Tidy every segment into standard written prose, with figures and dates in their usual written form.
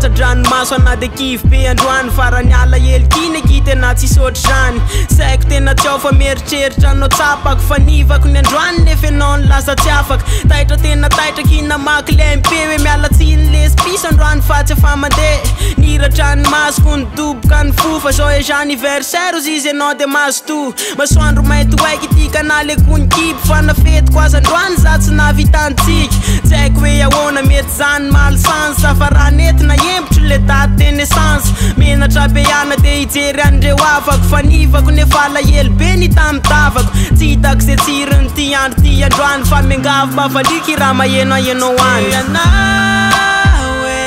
dranomaso anady kivy be androany farany ala helokiny tena tsisy ohatry zany saiko tena tsy ao fa mieritreritra anao tsapako fa nivako ny androany nefa anao ny lasa tsy afaka taitra tena taitra kina maky le MP hoe miala tsiny lesy piso androany fa tsy afa mandeha niratrany masoko ny doboka ny fofa joyeux anniversaire ozy izy anao de mazo to masoandro mainty oaiky ty kanaly akony kipy fa nafetiko azy androany za tsy navitantsika tsy haiko hoe ahoana mety zany malsans fa raha netina embotro le date de naissance menatra be ihana de hijery andreo afako fa nivako nefa alahelo be ny tamitavako tsy hitako ze tsirony ty andro ty androany fa miangavo mavaliky raha maheno ahenao any anao e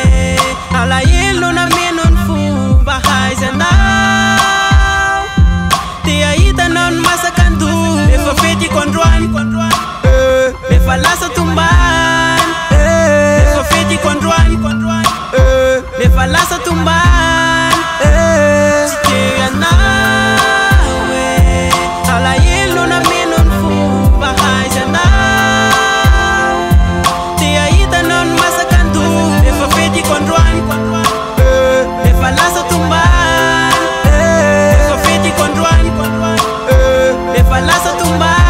alahelo na meno ny fomba haizanao te ahitanao ny masaka ando efa fetiko androany efa lasa tombany efa fetiko androany efa lasa tombany tsy te anao e alahelo na meno ny fomba haizanao te ahitanao ny masaka ando efa fetiko androany efa lasa tombany efa fetiko androany efa lasa tombany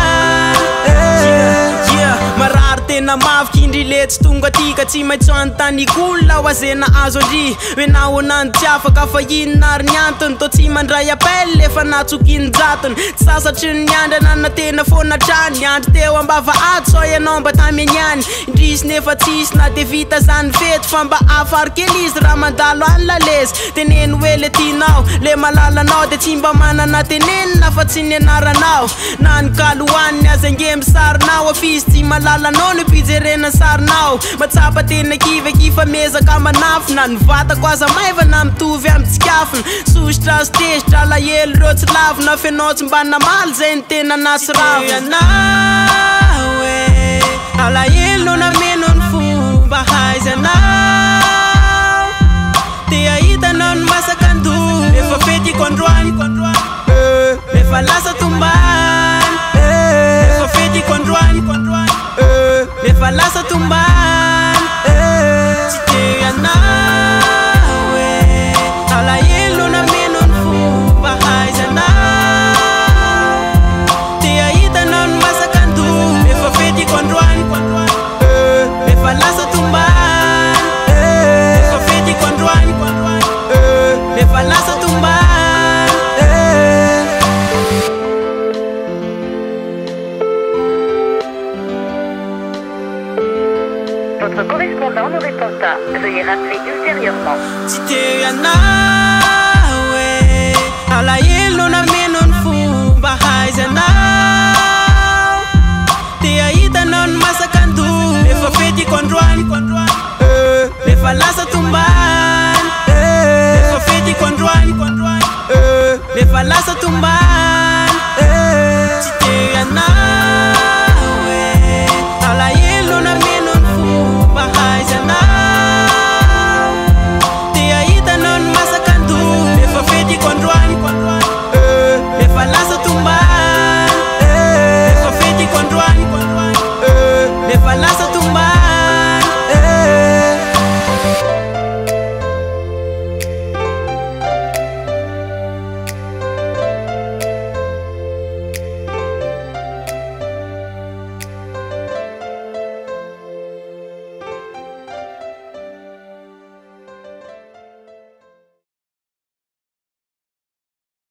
marary tena mavy kindry le tsy tonga tika tsy maintsy anontanykolona ho azena azo andry hoe nahoanany tsy afaka fa inona ary ny antony to tsy mandray appel efa natsokinjatony tsy sasatry ny andrana na tena foana trany ny andro teo ambava ato so ianao mba tameniany indrisy nefa tsisy na de vita zany fety fa mba afarikely izy raha mandalo any lalezy teneny hoe le tinao le malalanao de tsy mba manana tenenina fa tsy ny anaranao na ny kalohaniny azangemy sarinao afisy tsy malalanao ny pijerena sarinao matsapa tena kivekifa mezaka manafo na ny vatako aza maivana mitovy amintsikafona sositra azy tezitra alahelo reo tsy lavina fenao tsy mba namaly zay ny tena nasy ravina anao e alahelo na meno ny fomba haizanao te ahitanao ny masaka ando efa fetiko androany efa lasa tombany efa fetiko androany efa lasa tombany tsy te anao e alahelo na meno ny fomba haizanao te ahitanao ny masaka ando efa fetiko androany efa lasa tombany efa fetiko androany efa lasa tombany Votre correspondant ne répond pas. Veuillez rappeler ultérieurement. Tsy te anao e